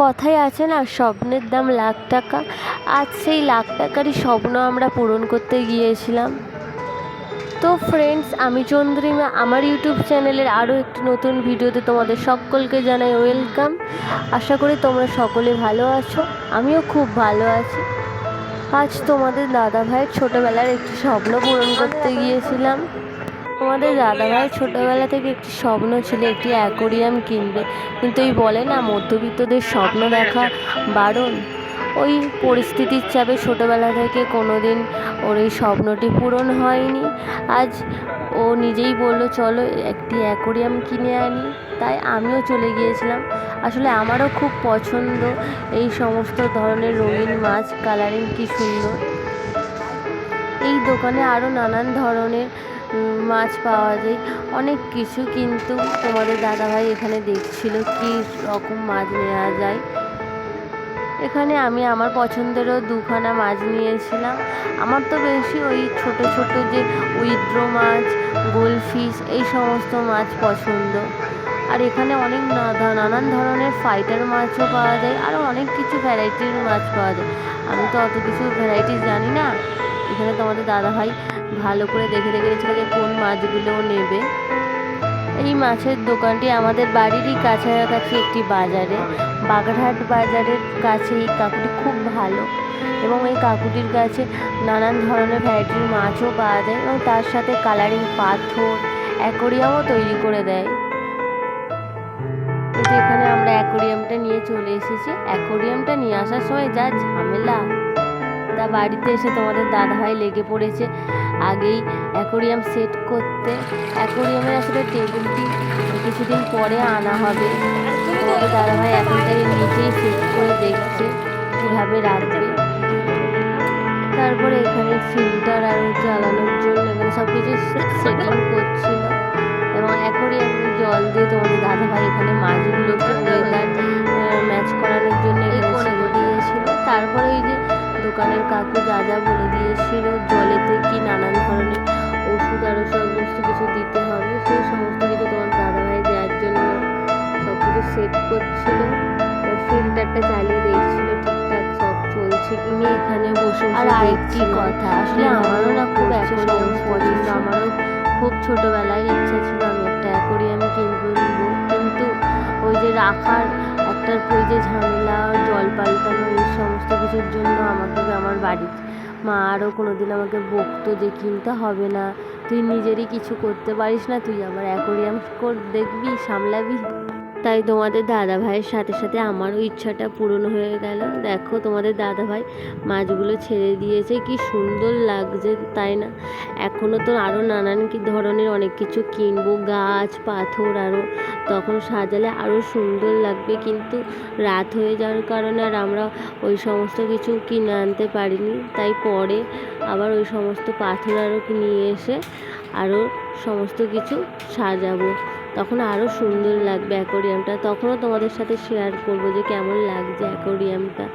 কথাই আছে না, স্বপ্নের দাম লাখ টাকা। আজ সেই লাখ টাকারই স্বপ্ন আমরা পূরণ করতে গিয়েছিলাম। তো ফ্রেন্ডস, আমি চন্দ্রিমা, আমার ইউটিউব চ্যানেলের আরও একটি নতুন ভিডিওতে তোমাদের সকলকে জানাই ওয়েলকাম। আশা করি তোমরা সকলে ভালো আছো, আমিও খুব ভালো আছি। আজ তোমাদের দাদাভাইয়ের ছোটোবেলার একটি স্বপ্ন পূরণ করতে গিয়েছিলাম। তোমাদের দাদাভাইয়ের ছোটোবেলা থেকে একটি স্বপ্ন ছিল একটি অ্যাকোরিয়াম কিনবে, কিন্তু এই বলে না, মধ্যবিত্তদের স্বপ্ন দেখা বারণ। ওই পরিস্থিতির চাপে ছোটোবেলা থেকে কোনো দিন ওর এই স্বপ্নটি পূরণ হয়নি। আজ ও নিজেই বলল চলো একটি অ্যাকোরিয়াম কিনে আনি, তাই আমিও চলে গিয়েছিলাম। আসলে আমারও খুব পছন্দ এই সমস্ত ধরনের রঙিন মাছ, কালারিং কি সুন্দর। এই দোকানে আরও নানান ধরনের মাছ পাওয়া যায়, অনেক কিছু, কিন্তু তোমাদের দাদাভাই এখানে দেখছিল কী রকম মাছ নেওয়া যায়। এখানে আমি আমার পছন্দেরও দুখানা মাছ নিয়েছিলাম। আমার তো বেশি ওই ছোট ছোট যে উইড্রো মাছ, গোলফিশ, এই সমস্ত মাছ পছন্দ। আর এখানে অনেক নানান ধরনের ফাইটার মাছও পাওয়া যায়, আরও অনেক কিছু ভ্যারাইটির মাছ পাওয়া যায়। আমি তো অত কিছু ভ্যারাইটিস জানি না। এখানে তোমাদের দাদাভাই ভালো করে দেখে রেখেছিল যে কোন মাছগুলো নেবে। এই মাছের দোকানটি আমাদের বাড়িরই কাছাকাছি একটি বাজারে, বাগেরহাট বাজারের কাছে। এই কাকুটি খুব ভালো, এবং এই কাকুটির কাছে নানান ধরনের ভ্যারাইটির মাছও পাওয়া যায়, এবং তার সাথে কালারিং পাথর, অ্যাকোরিয়ামও তৈরি করে দেয়। কিন্তু এখানে আমরা অ্যাকোরিয়ামটা নিয়ে চলে এসেছি। অ্যাকোরিয়ামটা নিয়ে আসার সময় যা ঝামেলা, তা বাড়িতে এসে তোমাদের দাদাভাই লেগে পড়েছে আগেই অ্যাকোরিয়াম সেট করতে। অ্যাকোরিয়ামের আসলে টেবিলটি কিছুদিন পরে আনা হবে। তোমাদের দাদাভাই এখন থেকে নিজেই সেট করে দেখছে কীভাবে রাখবে। তারপরে এখানে ফিল্টার আর জ্বালানোর জন্য এখানে সব কিছু সেটিং করছিল, এবং অ্যাকোরিয়ামে জল দিয়ে তোমাদের দাদাভাই এখানে মাছগুলোকে ওয়েদার ম্যাচ করানোর জন্য এখানে ছেড়ে দিয়েছিল। তারপরে এই যে দোকানের কাকু যা যা বলে দিয়েছিল, জলেতে কি নানান ধরনের ওষুধ আরও সমস্ত কিছু দিতে হবে, সেই সমস্ত কিছু তোমার দাদাভাই দেওয়ার জন্য সব কিছু সেট করছিল। ফিল্টারটা চালিয়ে দেখছিল ঠিকঠাক সব চলছে কি না। এখানে বসে আর আরেকটি কথা, আসলে আমারও না খুব অ্যাকোরিয়াম পছন্দ। আমারও খুব ছোটোবেলায় ইচ্ছা ছিল আমি একটা অ্যাকোরিয়াম কিনবো, কিন্তু ওই যে রাখার একটা ওই যে ঝামেলা, জল পাল্টানো, এই সমস্ত কিছুর জন্য আমাকে আমার বাড়ির মা আরও কোনো দিন আমাকে বকতো যে কিনতে হবে না, তুই নিজেরই কিছু করতে পারিস না, তুই আবার অ্যাকোরিয়াম দেখবি, সামলাবি। তাই তোমাদের দাদাভাইয়ের সাথে সাথে আমারও ইচ্ছাটা পূরণ হয়ে গেল। দেখো তোমাদের দাদাভাই মাছগুলো ছেড়ে দিয়েছে, কি সুন্দর লাগছে, তাই না? এখনও তো আরও নানান ধরনের অনেক কিছু কিনবো, গাছ, পাথর, আরও তখন সাজালে আরও সুন্দর লাগবে, কিন্তু রাত হয়ে যাওয়ার কারণে আর আমরা ওই সমস্ত কিছু কিনে আনতে পারিনি। তাই পরে আবার ওই সমস্ত পাথর আরও নিয়ে এসে আরও সমস্ত কিছু সাজাবো, তখন আরও সুন্দর লাগবে অ্যাকোরিয়ামটা। তখনও তোমাদের সাথে শেয়ার করবো যে কেমন লাগছে অ্যাকোরিয়ামটা।